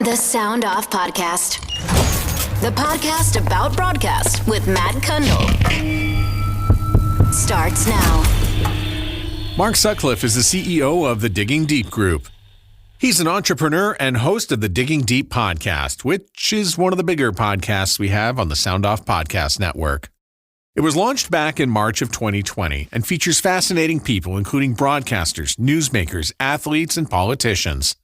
The Sound Off Podcast. The podcast about broadcast with Matt Kundle. Starts now. Mark Sutcliffe is the CEO of the Digging Deep Group. He's an entrepreneur and host of the Digging Deep podcast, which is one of the bigger podcasts we have on the Sound Off Podcast Network. It was launched back in March of 2020 and features fascinating people, including broadcasters, newsmakers, athletes, and politicians.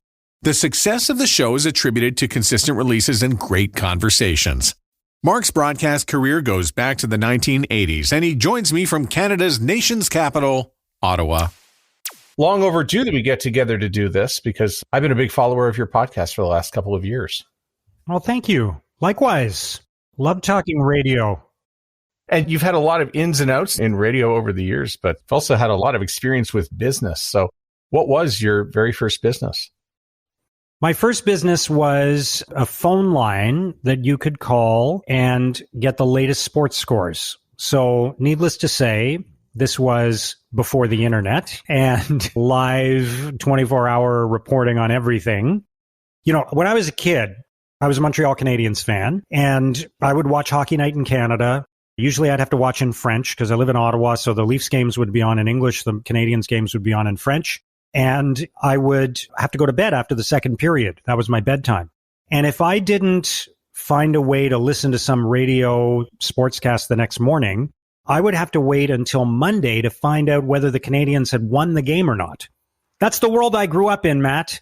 The success of the show is attributed to consistent releases and great conversations. Mark's broadcast career goes back to the 1980s, and he joins me from Canada's nation's capital, Ottawa. Long overdue that we get together to do this, because I've been a big follower of your podcast for the last couple of years. Well, thank you. Likewise. Love talking radio. And you've had a lot of ins and outs in radio over the years, but you've also had a lot of experience with business. So what was your very first business? My first business was a phone line that you could call and get the latest sports scores. So needless to say, this was before the internet and live 24-hour reporting on everything. You know, when I was a kid, I was a Montreal Canadiens fan, and I would watch Hockey Night in Canada. Usually I'd have to watch in French because I live in Ottawa, so the Leafs games would be on in English, the Canadiens games would be on in French, and I would have to go to bed after the second period. That was my bedtime. And if I didn't find a way to listen to some radio sportscast the next morning, I would have to wait until Monday to find out whether the Canadiens had won the game or not. That's the world I grew up in, Matt.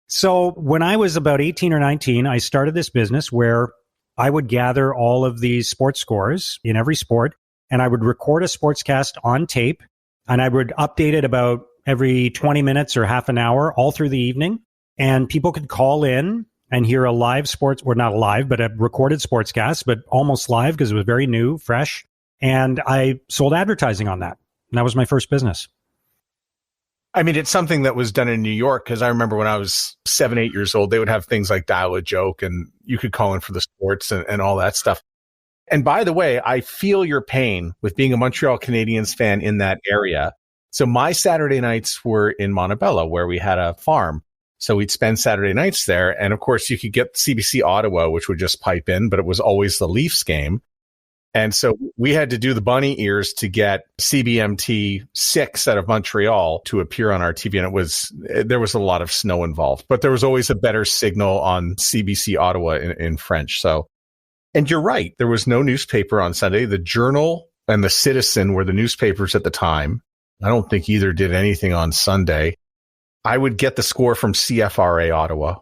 So when I was about 18 or 19, I started this business where I would gather all of these sports scores in every sport, and I would record a sportscast on tape, and I would update it about every 20 minutes or half an hour all through the evening. And people could call in and hear a live sports, or not live, but a recorded sportscast, but almost live because it was very new, fresh. And I sold advertising on that. And that was my first business. I mean, it's something that was done in New York, because I remember when I was 7, 8 years old, they would have things like Dial a Joke, and you could call in for the sports and all that stuff. And by the way, I feel your pain with being a Montreal Canadiens fan in that area. So my Saturday nights were in Montebello, where we had a farm. So we'd spend Saturday nights there. And of course, you could get CBC Ottawa, which would just pipe in, but it was always the Leafs game. And so we had to do the bunny ears to get CBMT 6 out of Montreal to appear on our TV. And there was a lot of snow involved, but there was always a better signal on CBC Ottawa in French. So, and you're right. There was no newspaper on Sunday. The Journal and the Citizen were the newspapers at the time. I don't think either did anything on Sunday. I would get the score from CFRA Ottawa.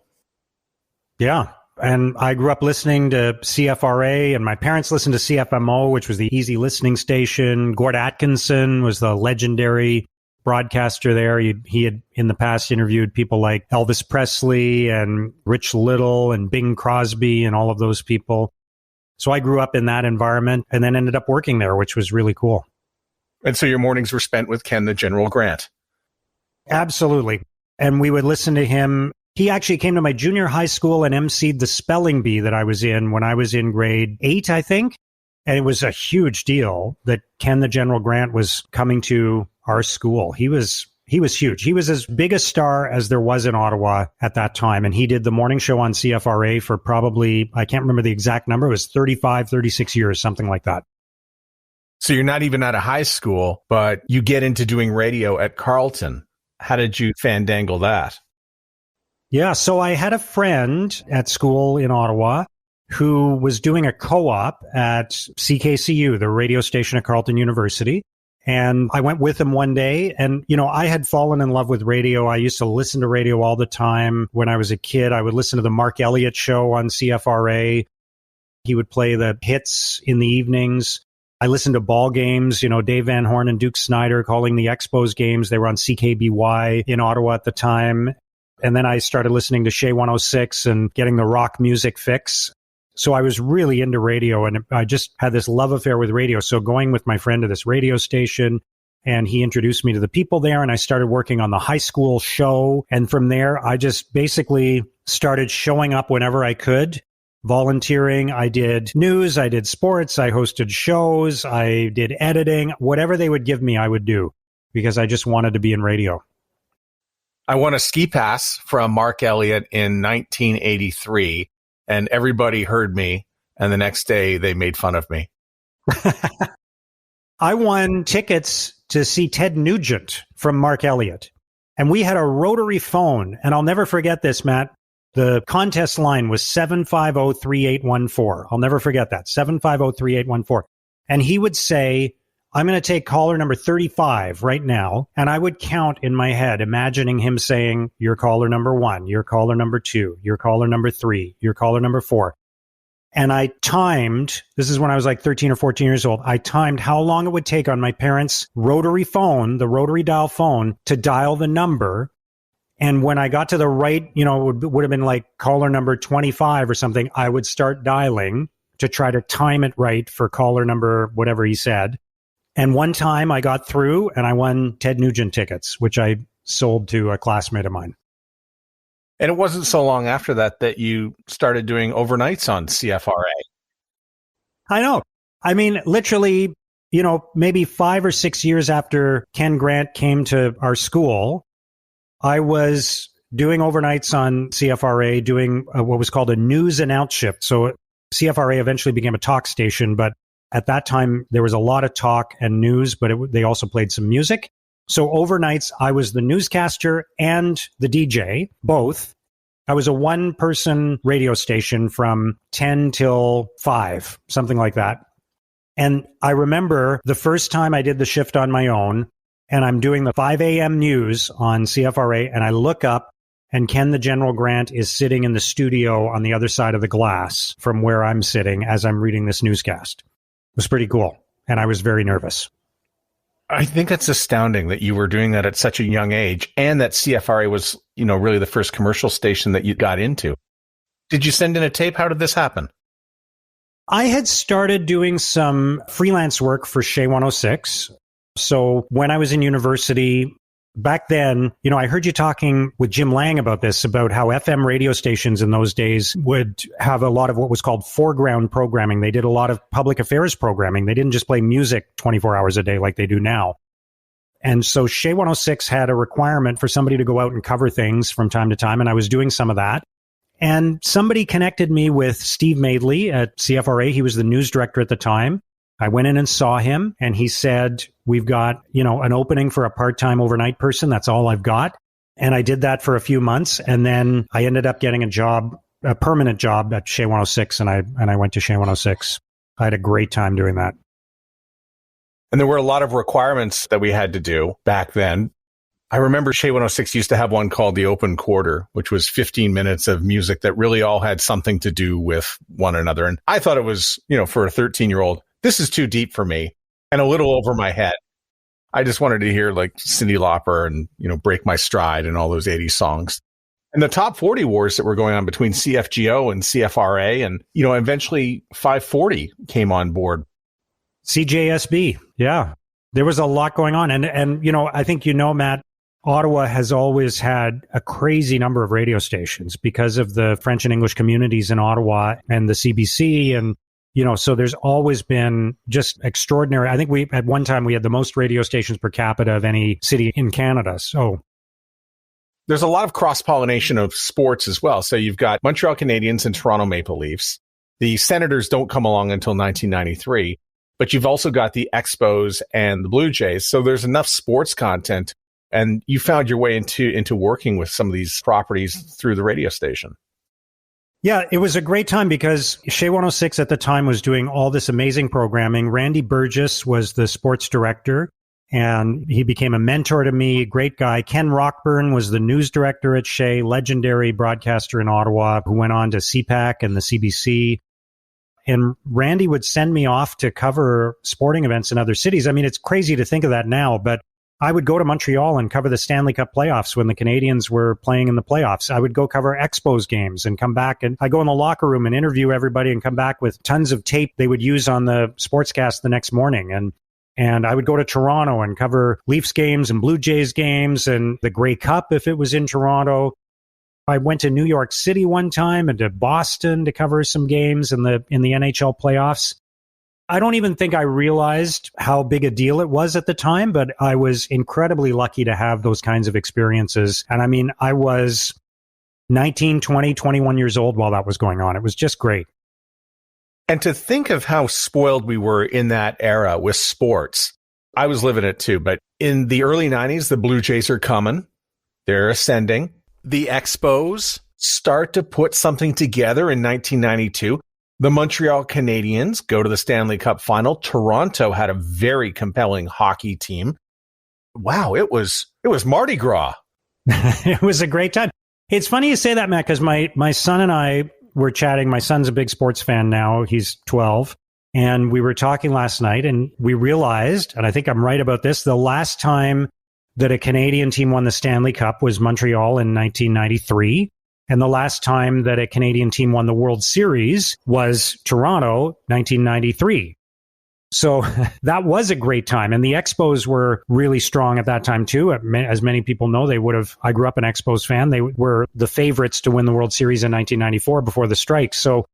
Yeah. And I grew up listening to CFRA, and my parents listened to CFMO, which was the easy listening station. Gord Atkinson was the legendary broadcaster there. He had in the past interviewed people like Elvis Presley and Rich Little and Bing Crosby and all of those people. So I grew up in that environment and then ended up working there, which was really cool. And so your mornings were spent with Ken the General Grant. Absolutely. And we would listen to him. He actually came to my junior high school and emceed the spelling bee that I was in when I was in grade 8, I think. And it was a huge deal that Ken the General Grant was coming to our school. He was huge. He was as big a star as there was in Ottawa at that time. And he did the morning show on CFRA for probably, I can't remember the exact number. It was 35, 36 years, something like that. So you're not even out of high school, but you get into doing radio at Carleton. How did you fandangle that? Yeah, so I had a friend at school in Ottawa who was doing a co-op at CKCU, the radio station at Carleton University. And I went with him one day, and, you know, I had fallen in love with radio. I used to listen to radio all the time. When I was a kid, I would listen to the Mark Elliott show on CFRA. He would play the hits in the evenings. I listened to ball games, you know, Dave Van Horn and Duke Snider calling the Expos games. They were on CKBY in Ottawa at the time. And then I started listening to Shea 106 and getting the rock music fix. So I was really into radio, and I just had this love affair with radio. So going with my friend to this radio station, and he introduced me to the people there, and I started working on the high school show. And from there, I just basically started showing up whenever I could, volunteering. I did news, I did sports, I hosted shows, I did editing. Whatever they would give me, I would do, because I just wanted to be in radio. I won a ski pass from Mark Elliott in 1983, and everybody heard me. And the next day they made fun of me. I won tickets to see Ted Nugent from Mark Elliott. And we had a rotary phone. And I'll never forget this, Matt. The contest line was 750-3814. I'll never forget that. 750-3814. And he would say, I'm going to take caller number 35 right now. And I would count in my head, imagining him saying, you're caller number 1, you're caller number 2, you're caller number 3, you're caller number 4. And I timed, this is when I was like 13 or 14 years old, I timed how long it would take on my parents' rotary phone, the rotary dial phone, to dial the number. And when I got to the right, it would have been like caller number 25 or something, I would start dialing to try to time it right for caller number whatever he said. And one time I got through and I won Ted Nugent tickets, which I sold to a classmate of mine. And it wasn't so long after that you started doing overnights on CFRA. I know. I mean, literally, maybe 5 or 6 years after Ken Grant came to our school, I was doing overnights on CFRA, doing what was called a news announce shift. So CFRA eventually became a talk station, but at that time there was a lot of talk and news, but they also played some music. So overnights, I was the newscaster and the DJ, both. I was a one-person radio station from 10 till 5, something like that. And I remember the first time I did the shift on my own, and I'm doing the 5 a.m. news on CFRA, and I look up, and Ken the General Grant is sitting in the studio on the other side of the glass from where I'm sitting as I'm reading this newscast. It was pretty cool, and I was very nervous. I think it's astounding that you were doing that at such a young age and that CFRA was, really the first commercial station that you got into. Did you send in a tape? How did this happen? I had started doing some freelance work for Shea 106. So when I was in university, back then, I heard you talking with Jim Lang about this, about how FM radio stations in those days would have a lot of what was called foreground programming. They did a lot of public affairs programming. They didn't just play music 24 hours a day like they do now. And so Shea 106 had a requirement for somebody to go out and cover things from time to time, and I was doing some of that. And somebody connected me with Steve Madeley at CFRA. He was the news director at the time. I went in and saw him, and he said, we've got, an opening for a part-time overnight person. That's all I've got. And I did that for a few months. And then I ended up getting a permanent job at Shea 106. And I went to Shea 106. I had a great time doing that. And there were a lot of requirements that we had to do back then. I remember Shea 106 used to have one called the Open Quarter, which was 15 minutes of music that really all had something to do with one another. And I thought it was, for a 13-year-old, this is too deep for me and a little over my head. I just wanted to hear like Cyndi Lauper and, Break My Stride and all those 80s songs. And the top 40 wars that were going on between CFGO and CFRA and, eventually 540 came on board. CJSB. Yeah. There was a lot going on. And I think, Matt, Ottawa has always had a crazy number of radio stations because of the French and English communities in Ottawa and the CBC. And, so there's always been just extraordinary. I think at one time we had the most radio stations per capita of any city in Canada. So there's a lot of cross-pollination of sports as well. So you've got Montreal Canadiens and Toronto Maple Leafs. The Senators don't come along until 1993, but you've also got the Expos and the Blue Jays. So there's enough sports content, and you found your way into working with some of these properties through the radio station. Yeah, it was a great time because Shea 106 at the time was doing all this amazing programming. Randy Burgess was the sports director, and he became a mentor to me, great guy. Ken Rockburn was the news director at Shea, legendary broadcaster in Ottawa, who went on to CPAC and the CBC. And Randy would send me off to cover sporting events in other cities. I mean, it's crazy to think of that now, but I would go to Montreal and cover the Stanley Cup playoffs when the Canadiens were playing in the playoffs. I would go cover Expos games and come back, and I go in the locker room and interview everybody and come back with tons of tape they would use on the sportscast the next morning. And I would go to Toronto and cover Leafs games and Blue Jays games and the Grey Cup if it was in Toronto. I went to New York City one time and to Boston to cover some games in the NHL playoffs. I don't even think I realized how big a deal it was at the time, but I was incredibly lucky to have those kinds of experiences. And I mean, I was 19, 20, 21 years old while that was going on. It was just great. And to think of how spoiled we were in that era with sports. I was living it too, but in the early 90s, the Blue Jays are coming. They're ascending. The Expos start to put something together in 1992. The Montreal Canadiens go to the Stanley Cup final. Toronto had a very compelling hockey team. Wow, it was Mardi Gras. It was a great time. It's funny you say that, Matt, because my son and I were chatting. My son's a big sports fan now. He's 12. And we were talking last night and we realized, and I think I'm right about this, the last time that a Canadian team won the Stanley Cup was Montreal in 1993. And the last time that a Canadian team won the World Series was Toronto, 1993. So that was a great time. And the Expos were really strong at that time too. As many people know, I grew up an Expos fan. They were the favorites to win the World Series in 1994 before the strike. So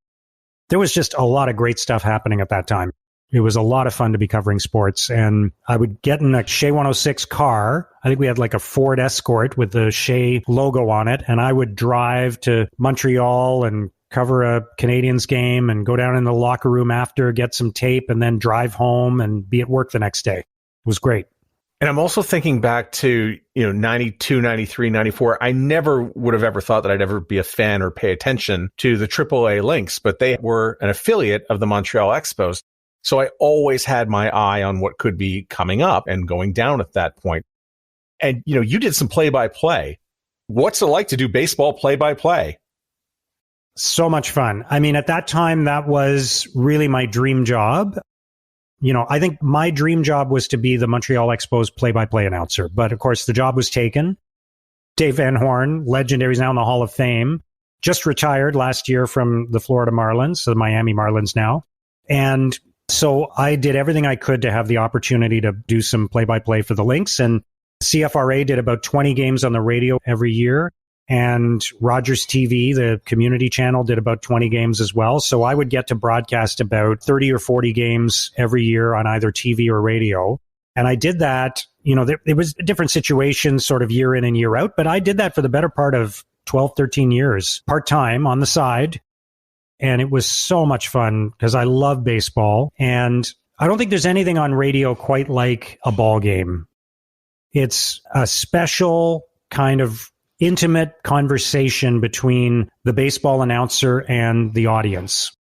there was just a lot of great stuff happening at that time. It was a lot of fun to be covering sports. And I would get in a Shea 106 car. I think we had like a Ford Escort with the Shea logo on it. And I would drive to Montreal and cover a Canadiens game and go down in the locker room after, get some tape, and then drive home and be at work the next day. It was great. And I'm also thinking back to, 92, 93, 94. I never would have ever thought that I'd ever be a fan or pay attention to the AAA Lynx, but they were an affiliate of the Montreal Expos. So I always had my eye on what could be coming up and going down at that point. And, you did some play-by-play. What's it like to do baseball play-by-play? So much fun. I mean, at that time, that was really my dream job. I think my dream job was to be the Montreal Expos play-by-play announcer. But of course, the job was taken. Dave Van Horn, legendary, is now in the Hall of Fame, just retired last year from the Florida Marlins, so the Miami Marlins now. And so I did everything I could to have the opportunity to do some play-by-play for the Lynx. And CFRA did about 20 games on the radio every year. And Rogers TV, the community channel, did about 20 games as well. So I would get to broadcast about 30 or 40 games every year on either TV or radio. And I did that, it was a different situation sort of year in and year out, but I did that for the better part of 12, 13 years, part-time on the side. And it was so much fun because I love baseball. And I don't think there's anything on radio quite like a ball game. It's a special kind of intimate conversation between the baseball announcer and the audience.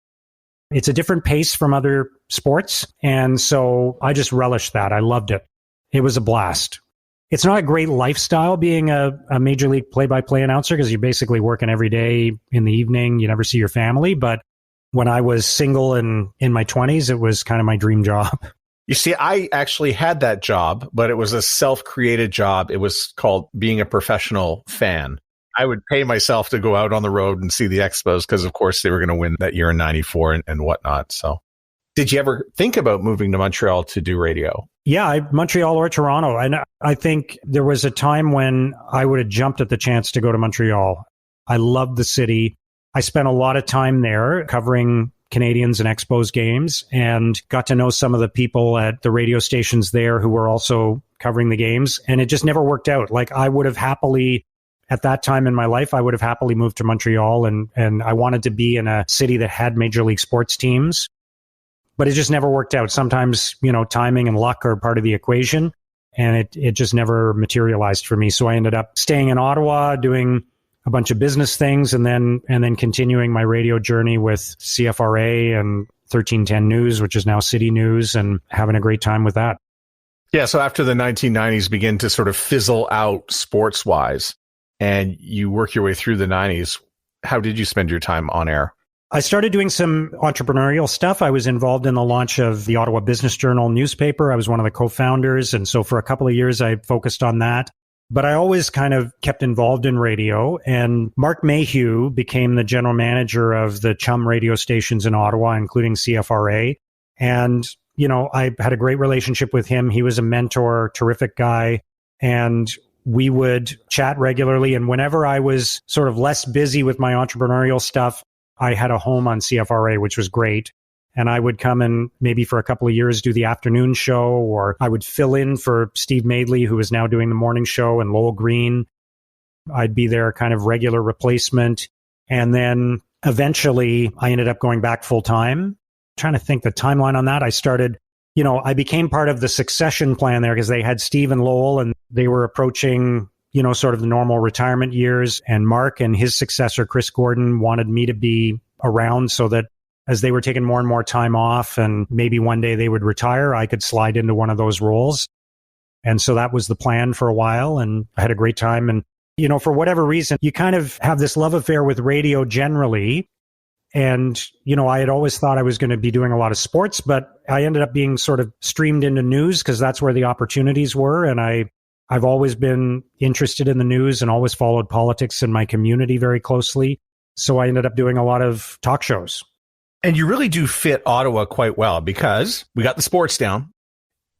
It's a different pace from other sports. And so I just relished that. I loved it. It was a blast. It's not a great lifestyle being a major league play-by-play announcer because you're basically working every day in the evening. You never see your family. But when I was single and in my 20s, it was kind of my dream job. You see, I actually had that job, but it was a self-created job. It was called being a professional fan. I would pay myself to go out on the road and see the Expos because, of course, they were going to win that year in 94 and whatnot. So did you ever think about moving to Montreal to do radio? Yeah, Montreal or Toronto. And I think there was a time when I would have jumped at the chance to go to Montreal. I loved the city. I spent a lot of time there covering Canadiens and Expos games and got to know some of the people at the radio stations there who were also covering the games. And it just never worked out. Like I would have happily, at that time in my life, I would have happily moved to Montreal and I wanted to be in a city that had major league sports teams. But it just never worked out. Sometimes, timing and luck are part of the equation. And it just never materialized for me. So I ended up staying in Ottawa, doing a bunch of business things, and then continuing my radio journey with CFRA and 1310 News, which is now City News, and having a great time with that. Yeah, so after the 1990s begin to sort of fizzle out sports-wise, and you work your way through the 90s, how did you spend your time on air? I started doing some entrepreneurial stuff. I was involved in the launch of the Ottawa Business Journal newspaper. I was one of the co-founders, and so for a couple of years, I focused on that. But I always kind of kept involved in radio, and Mark Mayhew became the general manager of the Chum radio stations in Ottawa, including CFRA. And, I had a great relationship with him. He was a mentor, terrific guy, and we would chat regularly. And whenever I was sort of less busy with my entrepreneurial stuff, I had a home on CFRA, which was great. And I would come and maybe for a couple of years do the afternoon show, or I would fill in for Steve Madeley, who is now doing the morning show, and Lowell Green. I'd be their kind of regular replacement. And then eventually I ended up going back full time. Trying to think the timeline on that. I started, I became part of the succession plan there because they had Steve and Lowell and they were approaching, sort of the normal retirement years. And Mark and his successor, Chris Gordon, wanted me to be around so that as they were taking more and more time off and maybe one day they would retire, I could slide into one of those roles. And so that was the plan for a while. And I had a great time. And, for whatever reason, you kind of have this love affair with radio generally. And, I had always thought I was going to be doing a lot of sports, but I ended up being sort of streamed into news because that's where the opportunities were. And I've always been interested in the news and always followed politics in my community very closely. So I ended up doing a lot of talk shows. And you really do fit Ottawa quite well because we got the sports down.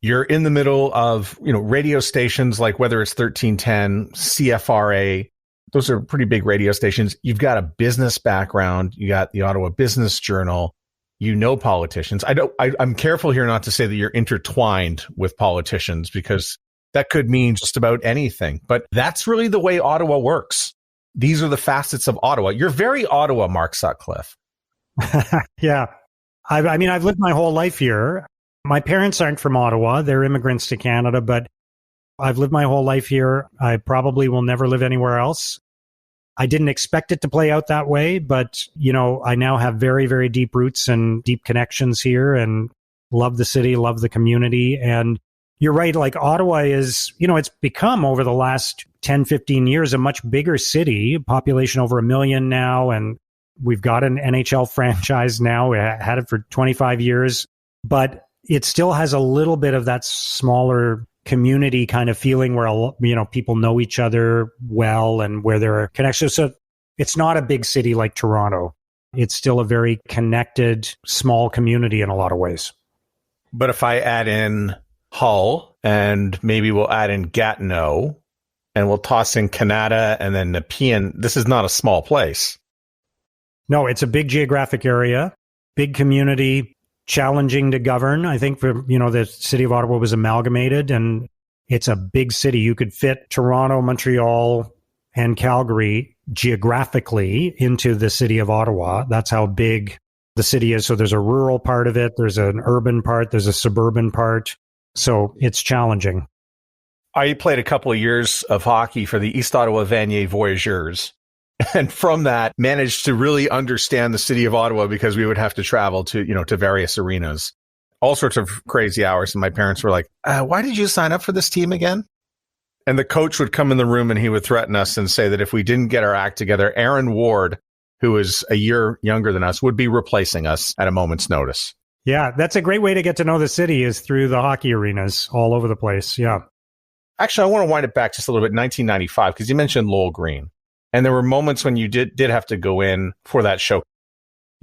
You're in the middle of, radio stations like whether it's 1310, Cfra. Those are pretty big radio stations. You've got a business background. You got the Ottawa Business Journal. Politicians. I'm careful here not to say that you're intertwined with politicians because that could mean just about anything. But that's really the way Ottawa works. These are the facets of Ottawa. You're very Ottawa, Mark Sutcliffe. Yeah. I've lived my whole life here. My parents aren't from Ottawa. They're immigrants to Canada, but I've lived my whole life here. I probably will never live anywhere else. I didn't expect it to play out that way, but, I now have very, very deep roots and deep connections here and love the city, love the community. And you're right, like Ottawa is, it's become over the last 10, 15 years a much bigger city, population over 1 million now. And we've got an NHL franchise now. We had it for 25 years, but it still has a little bit of that smaller community kind of feeling where, people know each other well and where there are connections. So it's not a big city like Toronto. It's still a very connected, small community in a lot of ways. But if I add in Hull and maybe we'll add in Gatineau and we'll toss in Canada and then Nepean, this is not a small place. No, it's a big geographic area, big community, challenging to govern. I think the city of Ottawa was amalgamated and it's a big city. You could fit Toronto, Montreal, and Calgary geographically into the city of Ottawa. That's how big the city is. So there's a rural part of it. There's an urban part. There's a suburban part. So it's challenging. I played a couple of years of hockey for the East Ottawa Vanier Voyageurs. And from that, managed to really understand the city of Ottawa because we would have to travel to, to various arenas, all sorts of crazy hours. And my parents were like, why did you sign up for this team again? And the coach would come in the room and he would threaten us and say that if we didn't get our act together, Aaron Ward, who is a year younger than us, would be replacing us at a moment's notice. Yeah, that's a great way to get to know the city is through the hockey arenas all over the place. Yeah. Actually, I want to wind it back just a little bit. 1995, because you mentioned Lowell Green. And there were moments when you did have to go in for that show.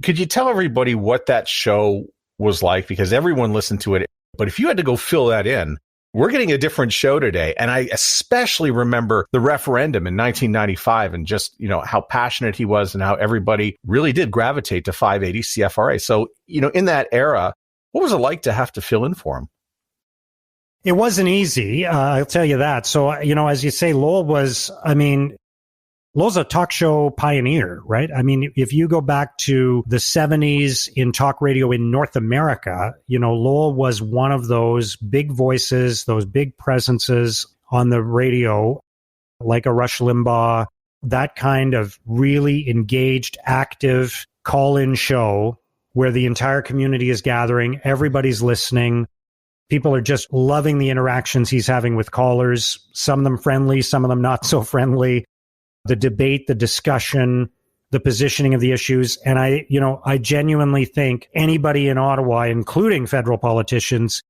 Could you tell everybody what that show was like? Because everyone listened to it. But if you had to go fill that in, we're getting a different show today. And I especially remember the referendum in 1995 and just, how passionate he was and how everybody really did gravitate to 580 CFRA. So, in that era, what was it like to have to fill in for him? It wasn't easy. I'll tell you that. So, as you say, Lowell's a talk show pioneer, right? If you go back to the 70s in talk radio in North America, Lowell was one of those big voices, those big presences on the radio, like a Rush Limbaugh, that kind of really engaged, active call-in show where the entire community is gathering, everybody's listening. People are just loving the interactions he's having with callers, some of them friendly, some of them not so friendly. The debate, the discussion, the positioning of the issues. And I genuinely think anybody in Ottawa, including federal politicians,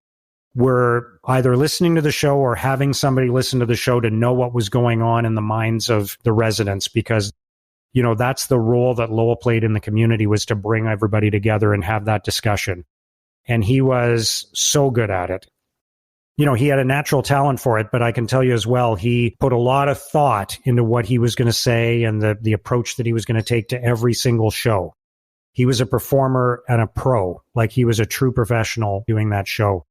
were either listening to the show or having somebody listen to the show to know what was going on in the minds of the residents, because, that's the role that Lowell played in the community, was to bring everybody together and have that discussion. And he was so good at it. He had a natural talent for it, but I can tell you as well, he put a lot of thought into what he was going to say and the approach that he was going to take to every single show. he was a performer and a pro, like he was a true professional doing that show.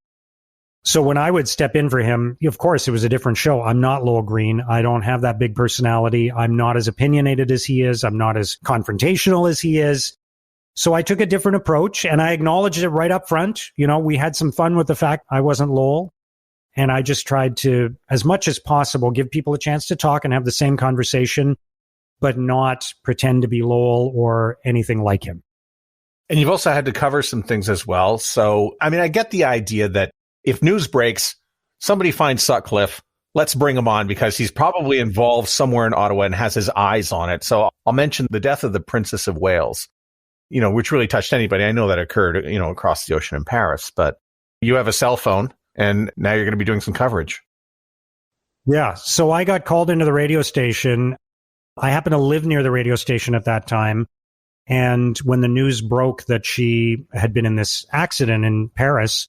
So when I would step in for him, of course, it was a different show. I'm not Lowell Green. I don't have that big personality. I'm not as opinionated as he is. I'm not as confrontational as he is. So I took a different approach and I acknowledged it right up front. You know, we had some fun with the fact I wasn't Lowell. And I just tried to, as much as possible, give people a chance to talk and have the same conversation, but not pretend to be Lowell or anything like him. And you've also had to cover some things as well. So, I mean, I get the idea that if news breaks, somebody finds Sutcliffe, let's bring him on because he's probably involved somewhere in Ottawa and has his eyes on it. So I'll mention the death of the Princess of Wales, you know, which really touched anybody. I know that occurred, you know, across the ocean in Paris, but you have a cell phone and now you're going to be doing some coverage. Yeah. So I got called into the radio station. I happened to live near the radio station at that time. And when the news broke that she had been in this accident in Paris,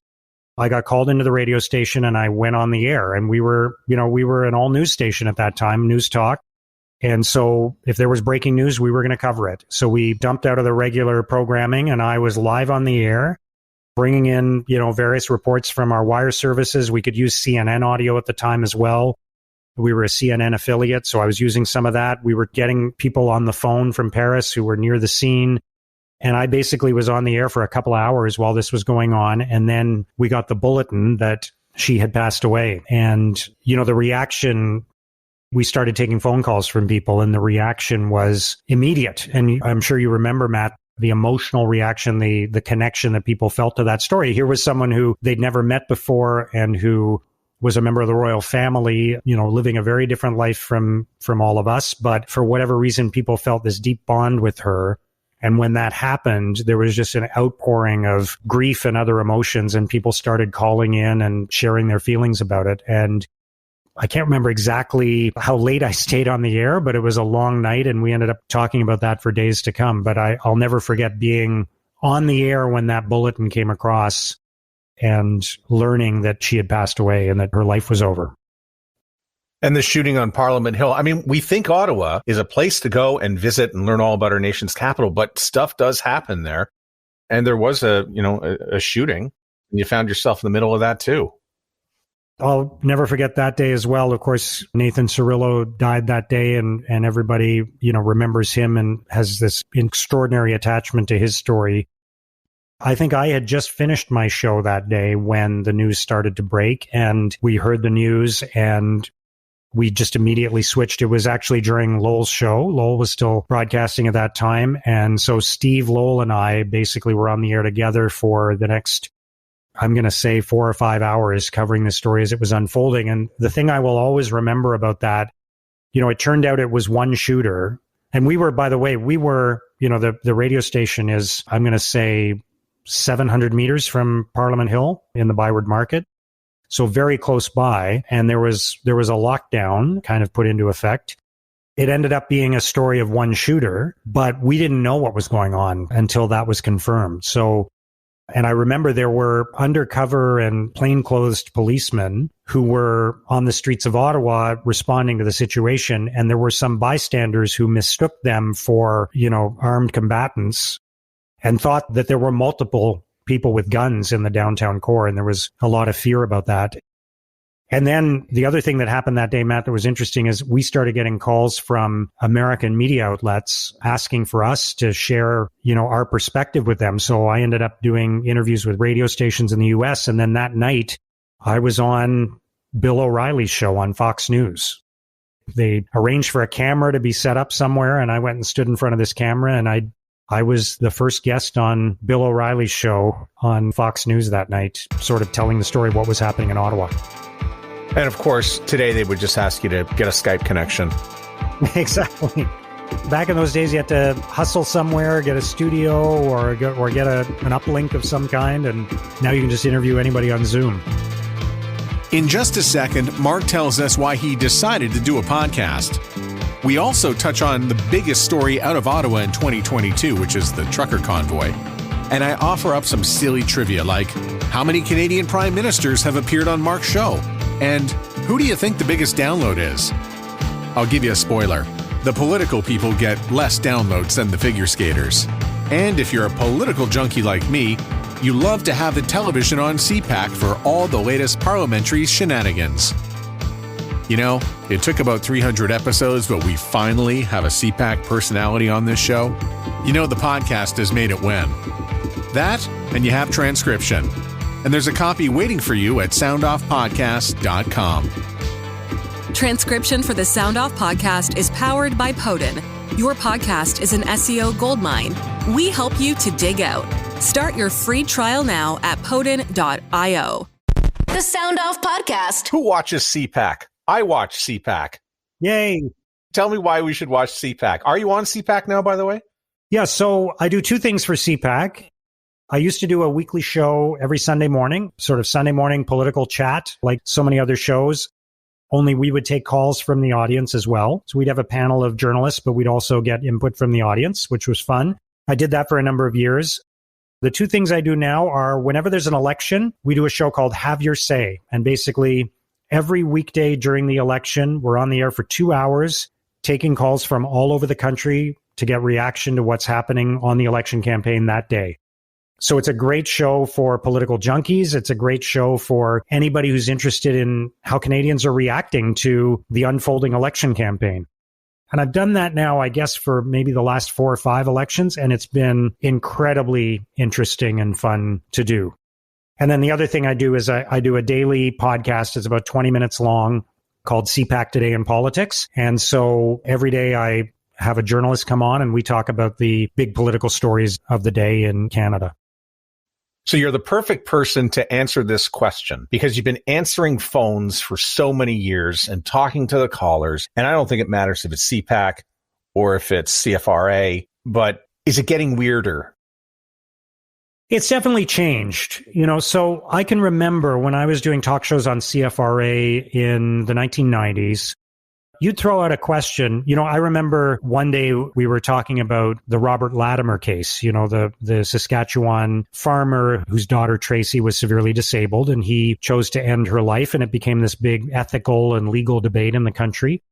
I got called into the radio station and I went on the air, and we were an all news station at that time, News Talk. And so if there was breaking news, we were going to cover it. So we dumped out of the regular programming and I was live on the air, bringing in, you know, various reports from our wire services. We could use CNN audio at the time as well. We were a CNN affiliate, so I was using some of that. We were getting people on the phone from Paris who were near the scene. And I basically was on the air for a couple of hours while this was going on. And then we got the bulletin that she had passed away. And, you know, the reaction, we started taking phone calls from people and the reaction was immediate. And I'm sure you remember, Matt, the emotional reaction, the connection that people felt to that story. Here was someone who they'd never met before and who was a member of the royal family, you know, living a very different life from all of us. But for whatever reason, people felt this deep bond with her. And when that happened, there was just an outpouring of grief and other emotions, and people started calling in and sharing their feelings about it. And I can't remember exactly how late I stayed on the air, but it was a long night, and we ended up talking about that for days to come. But I'll never forget being on the air when that bulletin came across and learning that she had passed away and that her life was over. And the shooting on Parliament Hill. I mean, we think Ottawa is a place to go and visit and learn all about our nation's capital, but stuff does happen there. And there was a shooting, and you found yourself in the middle of that too. I'll never forget that day as well. Of course, Nathan Cirillo died that day, and everybody, you know, remembers him and has this extraordinary attachment to his story. I think I had just finished my show that day when the news started to break, and we heard the news and we just immediately switched. It was actually during Lowell's show. Lowell was still broadcasting at that time. And so Steve, Lowell, and I basically were on the air together for the next, I'm going to say 4 or 5 hours, covering the story as it was unfolding. And the thing I will always remember about that, you know, it turned out it was one shooter. And we were, by the way, you know, the radio station is, I'm going to say 700 meters from Parliament Hill in the Byward Market. So very close by, and there was a lockdown kind of put into effect. It ended up being a story of one shooter, but we didn't know what was going on until that was confirmed. So, and I remember there were undercover and plainclothes policemen who were on the streets of Ottawa responding to the situation, and there were some bystanders who mistook them for, you know, armed combatants and thought that there were multiple people with guns in the downtown core, and there was a lot of fear about that. And then the other thing that happened that day, Matt, that was interesting is we started getting calls from American media outlets asking for us to share, you know, our perspective with them. So I ended up doing interviews with radio stations in the US. And then that night I was on Bill O'Reilly's show on Fox News. They arranged for a camera to be set up somewhere, and I went and stood in front of this camera, and I was the first guest on Bill O'Reilly's show on Fox News that night, sort of telling the story of what was happening in Ottawa. And of course, today they would just ask you to get a Skype connection. Exactly. Back in those days, you had to hustle somewhere, get a studio or get an uplink of some kind, and now you can just interview anybody on Zoom. In just a second, Mark tells us why he decided to do a podcast. We also touch on the biggest story out of Ottawa in 2022, which is the trucker convoy. And I offer up some silly trivia like, how many Canadian prime ministers have appeared on Mark's show? And who do you think the biggest download is? I'll give you a spoiler. The political people get less downloads than the figure skaters. And if you're a political junkie like me, you love to have the television on CPAC for all the latest parliamentary shenanigans. You know, it took about 300 episodes, but we finally have a CPAC personality on this show. You know, the podcast has made it win. That, and you have transcription. And there's a copy waiting for you at soundoffpodcast.com. Transcription for the Sound Off podcast is powered by Phonein. Your podcast is an SEO goldmine. We help you to dig out. Start your free trial now at phonein.io. The Sound Off Podcast. Who watches CPAC? I watch CPAC. Yay. Tell me why we should watch CPAC. Are you on CPAC now, by the way? Yeah, so I do two things for CPAC. I used to do a weekly show every Sunday morning, sort of Sunday morning political chat, like so many other shows. Only we would take calls from the audience as well. So we'd have a panel of journalists, but we'd also get input from the audience, which was fun. I did that for a number of years. The two things I do now are whenever there's an election, we do a show called Have Your Say. And basically, every weekday during the election, we're on the air for 2 hours, taking calls from all over the country to get reaction to what's happening on the election campaign that day. So it's a great show for political junkies. It's a great show for anybody who's interested in how Canadians are reacting to the unfolding election campaign. And I've done that now, I guess, for maybe the last 4 or 5 elections, and it's been incredibly interesting and fun to do. And then the other thing I do is I do a daily podcast. It's about 20 minutes long called CPAC Today in Politics. And so every day I have a journalist come on and we talk about the big political stories of the day in Canada. So you're the perfect person to answer this question because you've been answering phones for so many years and talking to the callers. And I don't think it matters if it's CPAC or if it's CFRA, but is it getting weirder? It's definitely changed. So I can remember when I was doing talk shows on CFRA in the 1990s, you'd throw out a question. I remember one day we were talking about the Robert Latimer case, the Saskatchewan farmer whose daughter Tracy was severely disabled and he chose to end her life. And it became this big ethical and legal debate in the country.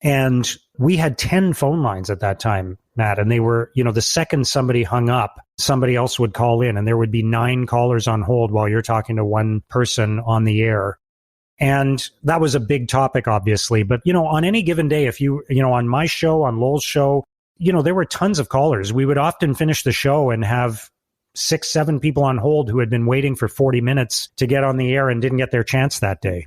And we had 10 phone lines at that time, Matt, and they were, the second somebody hung up, somebody else would call in and there would be 9 callers on hold while you're talking to one person on the air. And that was a big topic, obviously. But, on any given day, if on my show, on Lowell's show, there were tons of callers. We would often finish the show and have 6, 7 people on hold who had been waiting for 40 minutes to get on the air and didn't get their chance that day.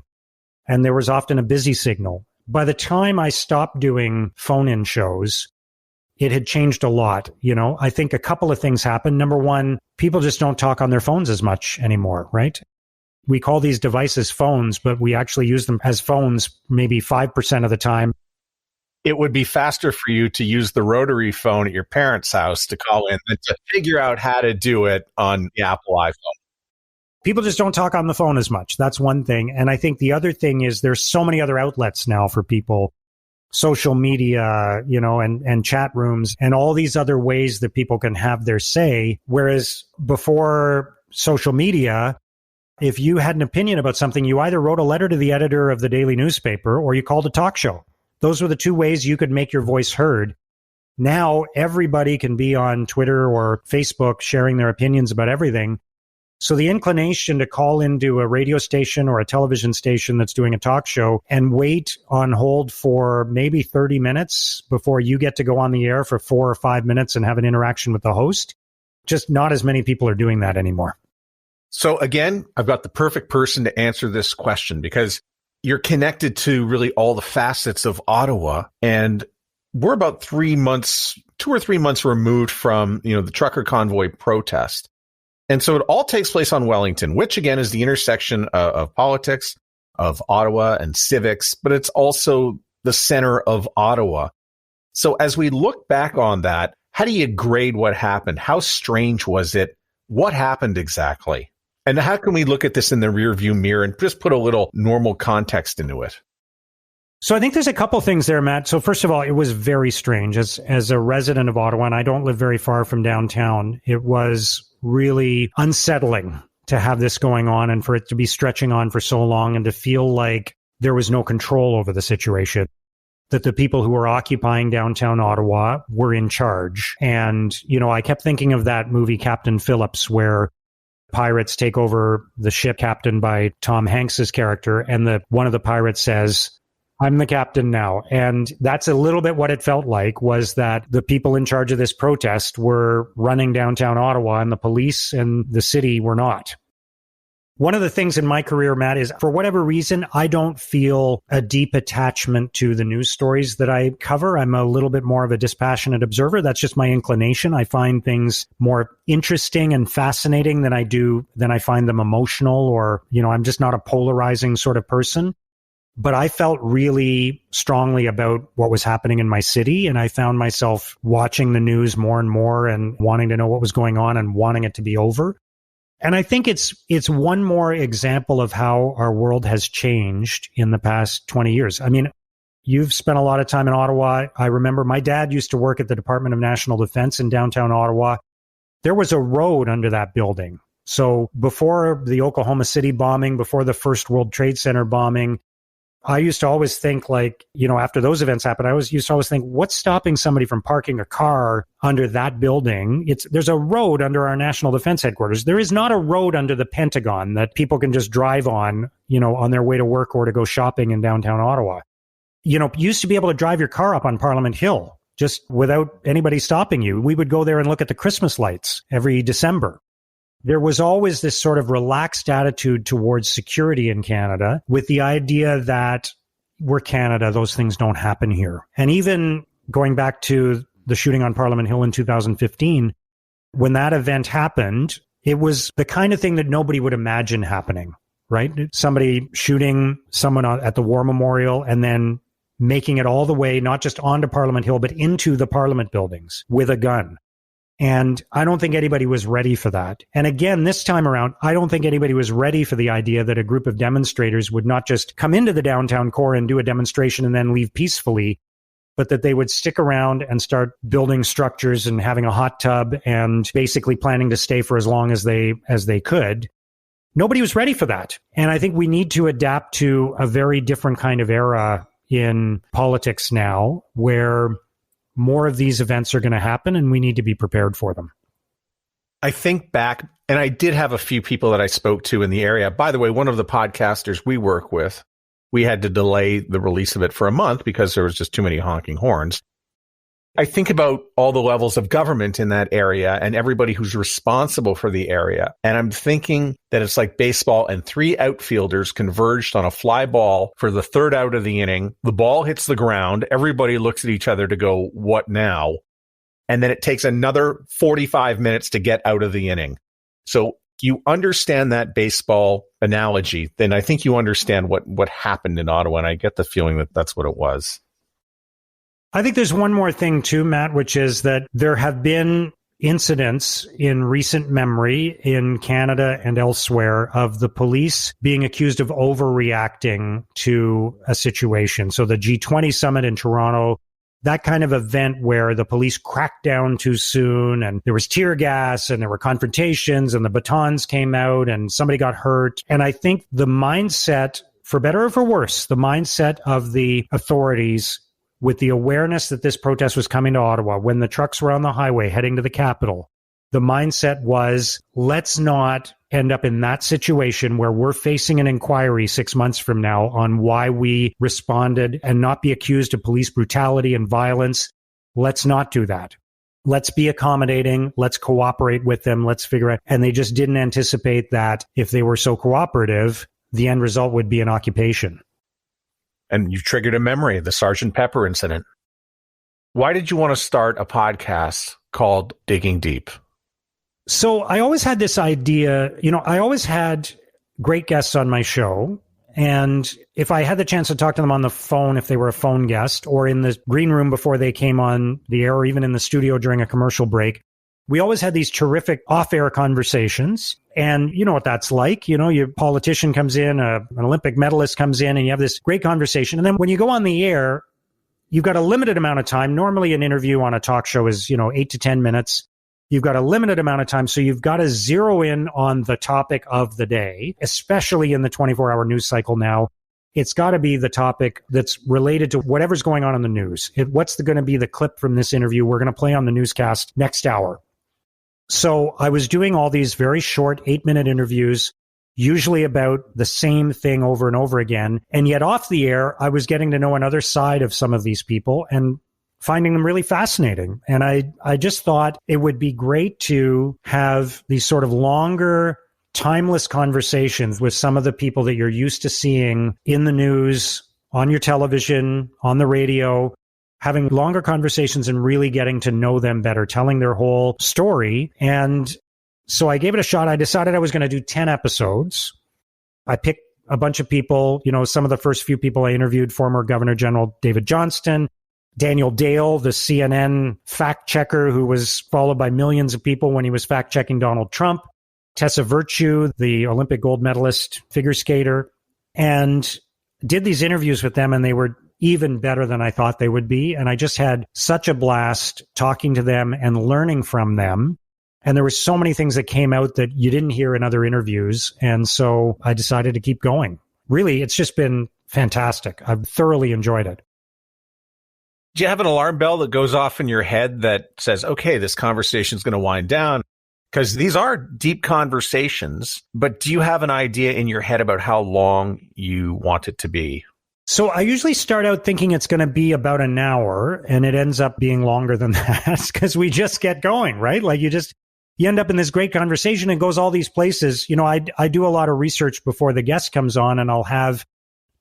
And there was often a busy signal. By the time I stopped doing phone-in shows, it had changed a lot. I think a couple of things happened. Number one, people just don't talk on their phones as much anymore, right? We call these devices phones, but we actually use them as phones maybe 5% of the time. It would be faster for you to use the rotary phone at your parents' house to call in than to figure out how to do it on the Apple iPhone. People just don't talk on the phone as much. That's one thing. And I think the other thing is there's so many other outlets now for people, social media, and chat rooms and all these other ways that people can have their say. Whereas before social media, if you had an opinion about something, you either wrote a letter to the editor of the daily newspaper or you called a talk show. Those were the 2 ways you could make your voice heard. Now everybody can be on Twitter or Facebook sharing their opinions about everything. So the inclination to call into a radio station or a television station that's doing a talk show and wait on hold for maybe 30 minutes before you get to go on the air for 4 or 5 minutes and have an interaction with the host, just not as many people are doing that anymore. So again, I've got the perfect person to answer this question because you're connected to really all the facets of Ottawa. And we're about 2 or 3 months removed from, the trucker convoy protest. And so it all takes place on Wellington, which again is the intersection of politics, of Ottawa and civics, but it's also the center of Ottawa. So as we look back on that, how do you grade what happened? How strange was it? What happened exactly? And how can we look at this in the rearview mirror and just put a little normal context into it? So I think there's a couple things there, Matt. So first of all, it was very strange. As a resident of Ottawa, and I don't live very far from downtown, it was really unsettling to have this going on and for it to be stretching on for so long and to feel like there was no control over the situation. that the people who were occupying downtown Ottawa were in charge. And, I kept thinking of that movie, Captain Phillips, where pirates take over the ship captained by Tom Hanks's character. And one of the pirates says, "I'm the captain now." And that's a little bit what it felt like, was that the people in charge of this protest were running downtown Ottawa and the police and the city were not. One of the things in my career, Matt, is for whatever reason, I don't feel a deep attachment to the news stories that I cover. I'm a little bit more of a dispassionate observer. That's just my inclination. I find things more interesting and fascinating than I find them emotional, or, I'm just not a polarizing sort of person. But I felt really strongly about what was happening in my city, and I found myself watching the news more and more and wanting to know what was going on and wanting it to be over. And I think it's one more example of how our world has changed in the past 20 years. I mean, you've spent a lot of time in Ottawa. I remember my dad used to work at the Department of National Defense in downtown Ottawa. There was a road under that building. So before the Oklahoma City bombing, before the first World Trade Center bombing, I used to always think, after those events happened, used to always think, what's stopping somebody from parking a car under that building? There's a road under our National Defense Headquarters. There is not a road under the Pentagon that people can just drive on their way to work or to go shopping in downtown Ottawa. You used to be able to drive your car up on Parliament Hill just without anybody stopping you. We would go there and look at the Christmas lights every December. There was always this sort of relaxed attitude towards security in Canada, with the idea that we're Canada, those things don't happen here. And even going back to the shooting on Parliament Hill in 2015, when that event happened, it was the kind of thing that nobody would imagine happening, right? Somebody shooting someone at the War Memorial and then making it all the way, not just onto Parliament Hill, but into the Parliament buildings with a gun. And I don't think anybody was ready for that. And again, this time around, I don't think anybody was ready for the idea that a group of demonstrators would not just come into the downtown core and do a demonstration and then leave peacefully, but that they would stick around and start building structures and having a hot tub and basically planning to stay for as long as they could. Nobody was ready for that. And I think we need to adapt to a very different kind of era in politics now, where more of these events are going to happen and we need to be prepared for them. I think back, and I did have a few people that I spoke to in the area. By the way, one of the podcasters we work with, we had to delay the release of it for a month because there was just too many honking horns. I think about all the levels of government in that area and everybody who's responsible for the area. And I'm thinking that it's like baseball and three outfielders converged on a fly ball for the third out of the inning. The ball hits the ground. Everybody looks at each other to go, what now? And then it takes another 45 minutes to get out of the inning. So you understand that baseball analogy, then I think you understand what happened in Ottawa. And I get the feeling that that's what it was. I think there's one more thing too, Matt, which is that there have been incidents in recent memory in Canada and elsewhere of the police being accused of overreacting to a situation. So the G20 summit in Toronto, that kind of event where the police cracked down too soon and there was tear gas and there were confrontations and the batons came out and somebody got hurt. And I think the mindset, for better or for worse, the mindset of the authorities, with the awareness that this protest was coming to Ottawa, when the trucks were on the highway heading to the capital, the mindset was, let's not end up in that situation where we're facing an inquiry 6 months from now on why we responded and not be accused of police brutality and violence. Let's not do that. Let's be accommodating. Let's cooperate with them. Let's figure out. And they just didn't anticipate that if they were so cooperative, the end result would be an occupation. And you triggered a memory, the Sgt. Pepper incident. Why did you want to start a podcast called Digging Deep? So I always had this idea, I always had great guests on my show. And if I had the chance to talk to them on the phone, if they were a phone guest, or in the green room before they came on the air, or even in the studio during a commercial break, we always had these terrific off-air conversations. And you know what that's like. Your politician comes in, an Olympic medalist comes in, and you have this great conversation. And then when you go on the air, you've got a limited amount of time. Normally an interview on a talk show is, 8 to 10 minutes. You've got a limited amount of time. So you've got to zero in on the topic of the day, especially in the 24-hour news cycle now. it's got to be the topic that's related to whatever's going on in the news. What's going to be the clip from this interview we're going to play on the newscast next hour? So I was doing all these very short 8-minute interviews, usually about the same thing over and over again. And yet off the air, I was getting to know another side of some of these people and finding them really fascinating. And I just thought it would be great to have these sort of longer, timeless conversations with some of the people that you're used to seeing in the news, on your television, on the radio, having longer conversations and really getting to know them better, telling their whole story. And so I gave it a shot. I decided I was going to do 10 episodes. I picked a bunch of people, some of the first few people I interviewed, former Governor General David Johnston, Daniel Dale, the CNN fact checker who was followed by millions of people when he was fact checking Donald Trump, Tessa Virtue, the Olympic gold medalist figure skater, and did these interviews with them, and they were even better than I thought they would be. And I just had such a blast talking to them and learning from them. And there were so many things that came out that you didn't hear in other interviews. And so I decided to keep going. Really, it's just been fantastic. I've thoroughly enjoyed it. Do you have an alarm bell that goes off in your head that says, okay, this conversation is going to wind down? Because these are deep conversations, but do you have an idea in your head about how long you want it to be? So I usually start out thinking it's going to be about an hour, and it ends up being longer than that because we just get going, right? Like you end up in this great conversation and goes all these places. I do a lot of research before the guest comes on, and I'll have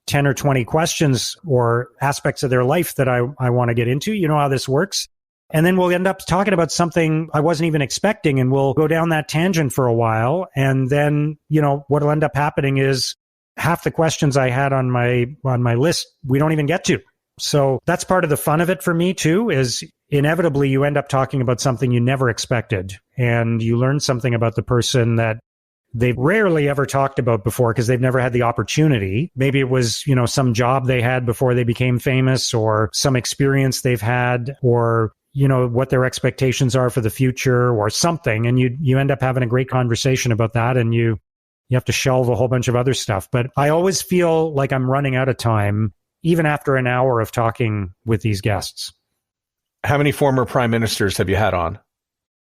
10 or 20 questions or aspects of their life that I want to get into. You know how this works. And then we'll end up talking about something I wasn't even expecting, and we'll go down that tangent for a while. And then, what'll end up happening is half the questions I had on my list, we don't even get to. So that's part of the fun of it for me too, is inevitably you end up talking about something you never expected, and you learn something about the person that they've rarely ever talked about before because they've never had the opportunity. Maybe it was, some job they had before they became famous, or some experience they've had, or what their expectations are for the future or something. And you end up having a great conversation about that, and you have to shelve a whole bunch of other stuff. But I always feel like I'm running out of time, even after an hour of talking with these guests. How many former prime ministers have you had on?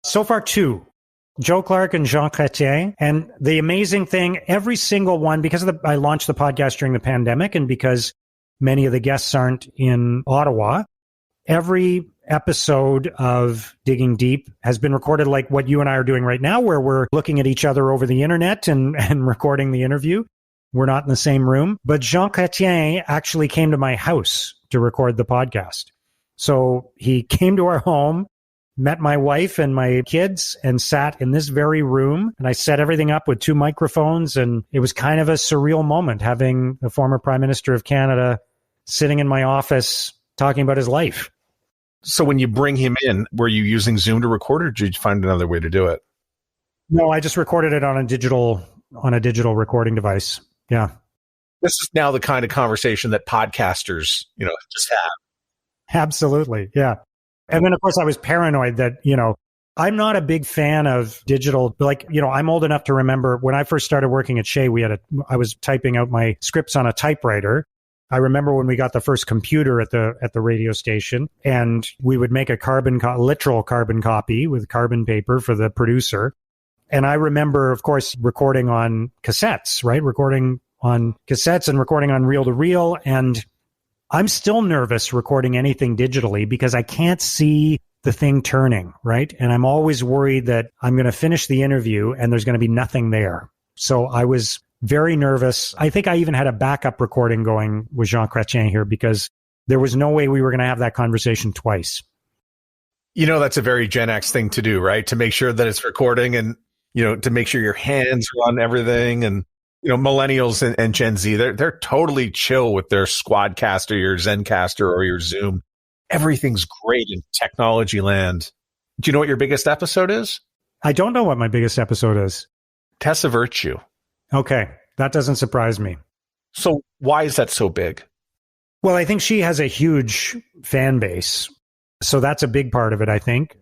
So far, 2. Joe Clark and Jean Chrétien. And the amazing thing, every single one, because I launched the podcast during the pandemic, and because many of the guests aren't in Ottawa, every episode of Digging Deep has been recorded like what you and I are doing right now, where we're looking at each other over the internet and recording the interview. We're not in the same room. But Jean Chrétien actually came to my house to record the podcast. So he came to our home, met my wife and my kids, and sat in this very room. And I set everything up with 2 microphones. And it was kind of a surreal moment having the former Prime Minister of Canada sitting in my office talking about his life. So when you bring him in, were you using Zoom to record, or did you find another way to do it? No, I just recorded it on a digital recording device. Yeah. This is now the kind of conversation that podcasters, just have. Absolutely. Yeah. And then, of course, I was paranoid that, I'm not a big fan of digital. Like, I'm old enough to remember when I first started working at Shea, I was typing out my scripts on a typewriter. I remember when we got the first computer at the radio station, and we would make a literal carbon copy with carbon paper for the producer. And I remember, of course, recording on cassettes, right? Recording on cassettes and recording on reel-to-reel. And I'm still nervous recording anything digitally because I can't see the thing turning, right? And I'm always worried that I'm going to finish the interview and there's going to be nothing there. So I was very nervous. I think I even had a backup recording going with Jean Chrétien here because there was no way we were going to have that conversation twice. That's a very Gen X thing to do, right? To make sure that it's recording and, to make sure your hands are on everything. And, millennials and Gen Z, they're totally chill with their Squadcast or your Zencaster or your Zoom. Everything's great in technology land. Do you know what your biggest episode is? I don't know what my biggest episode is. Tessa Virtue. Okay, that doesn't surprise me. So why is that so big? Well, I think she has a huge fan base. So that's a big part of it, I think.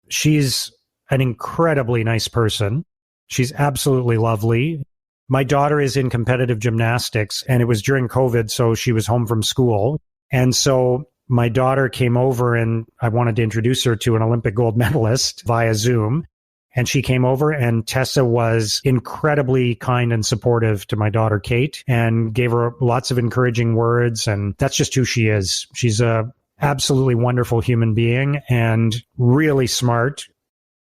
She's an incredibly nice person. She's absolutely lovely. My daughter is in competitive gymnastics, and it was during COVID, so she was home from school. And so my daughter came over, and I wanted to introduce her to an Olympic gold medalist via Zoom. And she came over, and Tessa was incredibly kind and supportive to my daughter, Kate, and gave her lots of encouraging words. And that's just who she is. She's a absolutely wonderful human being and really smart.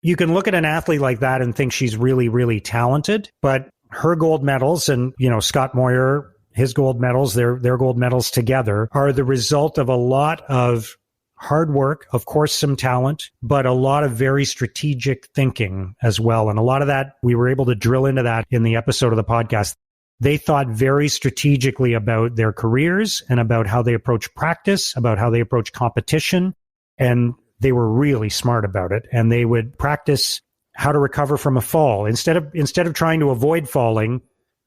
You can look at an athlete like that and think she's really, really talented, but her gold medals and, Scott Moyer, his gold medals, their gold medals together are the result of a lot of hard work, of course, some talent, but a lot of very strategic thinking as well. And a lot of that, we were able to drill into that in the episode of the podcast. They thought very strategically about their careers and about how they approach practice, about how they approach competition. And they were really smart about it. And they would practice how to recover from a fall. Instead of trying to avoid falling,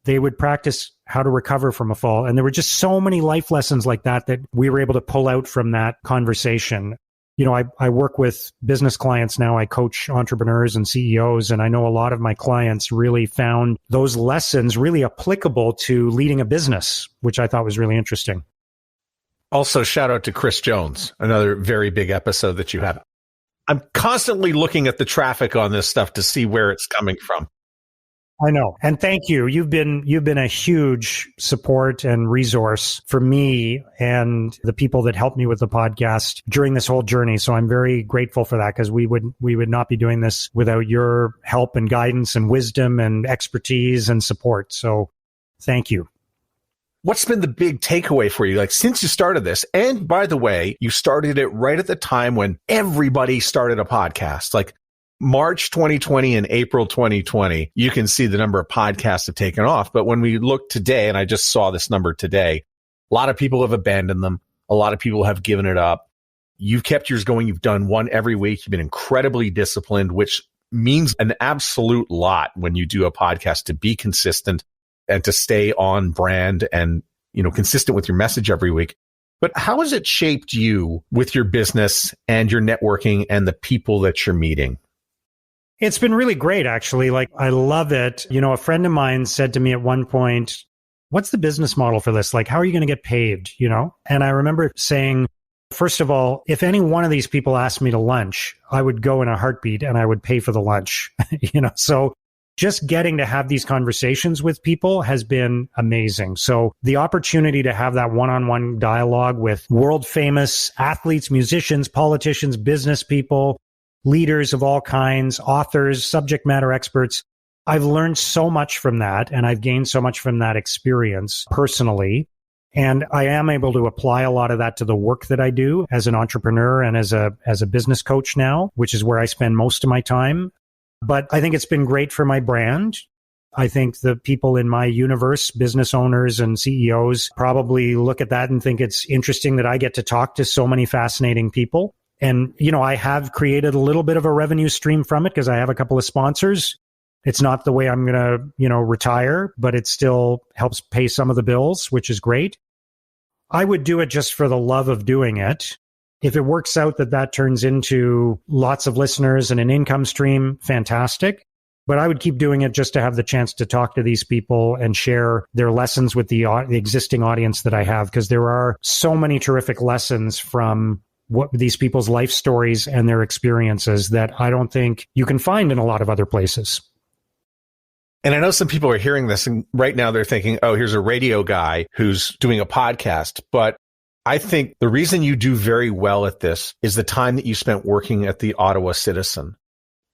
they would practice how to recover from a fall. And there were just so many life lessons like that we were able to pull out from that conversation. I work with business clients now. I coach entrepreneurs and CEOs, and I know a lot of my clients really found those lessons really applicable to leading a business, which I thought was really interesting. Also, shout out to Chris Jones, another very big episode that you have. I'm constantly looking at the traffic on this stuff to see where it's coming from. I know. And thank you. You've been a huge support and resource for me and the people that helped me with the podcast during this whole journey. So I'm very grateful for that, because we would not be doing this without your help and guidance and wisdom and expertise and support. So thank you. What's been the big takeaway for you, since you started this? And by the way, you started it right at the time when everybody started a podcast. March 2020 and April 2020, you can see the number of podcasts have taken off. But when we look today, and I just saw this number today, a lot of people have abandoned them. A lot of people have given it up. You've kept yours going. You've done one every week. You've been incredibly disciplined, which means an absolute lot when you do a podcast, to be consistent and to stay on brand and, consistent with your message every week. But how has it shaped you with your business and your networking and the people that you're meeting? It's been really great, actually. I love it. A friend of mine said to me at one point, what's the business model for this? How are you going to get paid? And I remember saying, first of all, if any one of these people asked me to lunch, I would go in a heartbeat and I would pay for the lunch, So just getting to have these conversations with people has been amazing. So the opportunity to have that one-on-one dialogue with world famous athletes, musicians, politicians, business people, leaders of all kinds, authors, subject matter experts. I've learned so much from that, and I've gained so much from that experience personally. And I am able to apply a lot of that to the work that I do as an entrepreneur and as a business coach now, which is where I spend most of my time. But I think it's been great for my brand. I think the people in my universe, business owners and CEOs, probably look at that and think it's interesting that I get to talk to so many fascinating people. And, I have created a little bit of a revenue stream from it because I have a couple of sponsors. It's not the way I'm going to, retire, but it still helps pay some of the bills, which is great. I would do it just for the love of doing it. If it works out that turns into lots of listeners and an income stream, fantastic. But I would keep doing it just to have the chance to talk to these people and share their lessons with the existing audience that I have, because there are so many terrific lessons from what these people's life stories and their experiences that I don't think you can find in a lot of other places. And I know some people are hearing this and right now they're thinking, oh, here's a radio guy who's doing a podcast. But I think the reason you do very well at this is the time that you spent working at the Ottawa Citizen.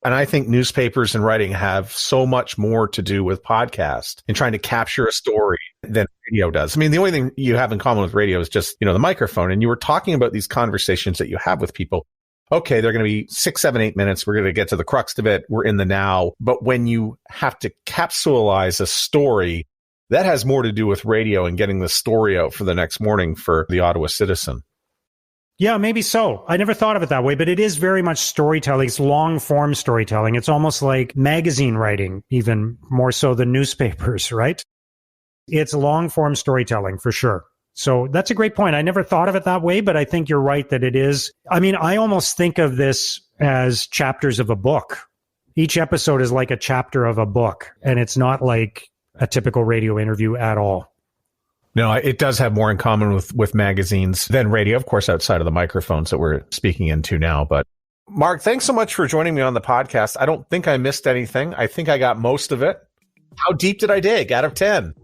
And I think newspapers and writing have so much more to do with podcast and trying to capture a story than radio does. I mean, the only thing you have in common with radio is just, the microphone. And you were talking about these conversations that you have with people. Okay, they're going to be 6, 7, 8 minutes. We're going to get to the crux of it. We're in the now. But when you have to capsulize a story, that has more to do with radio and getting the story out for the next morning for the Ottawa Citizen. Yeah, maybe so. I never thought of it that way, but it is very much storytelling. It's long form storytelling. It's almost like magazine writing, even more so than newspapers, right? It's long form storytelling for sure. So that's a great point. I never thought of it that way, but I think you're right that it is. I mean, I almost think of this as chapters of a book. Each episode is like a chapter of a book, and it's not like a typical radio interview at all. No, it does have more in common with magazines than radio, of course, outside of the microphones that we're speaking into now. But Mark, thanks so much for joining me on the podcast. I don't think I missed anything. I think I got most of it. How deep did I dig out of 10?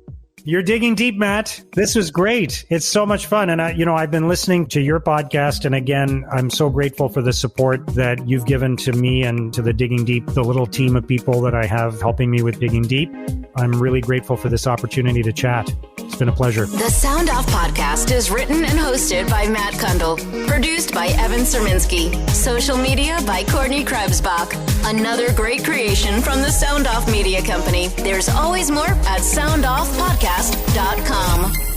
You're digging deep, Matt. This was great. It's so much fun. And I've been listening to your podcast. And again, I'm so grateful for the support that you've given to me and to the Digging Deep, the little team of people that I have helping me with Digging Deep. I'm really grateful for this opportunity to chat. It's been a pleasure. The Sound Off podcast is written and hosted by Matt Kundle. Produced by Evan Serminski. Social media by Courtney Krebsbach. Another great creation from the Sound Off Media Company. There's always more at soundoffpodcast.com.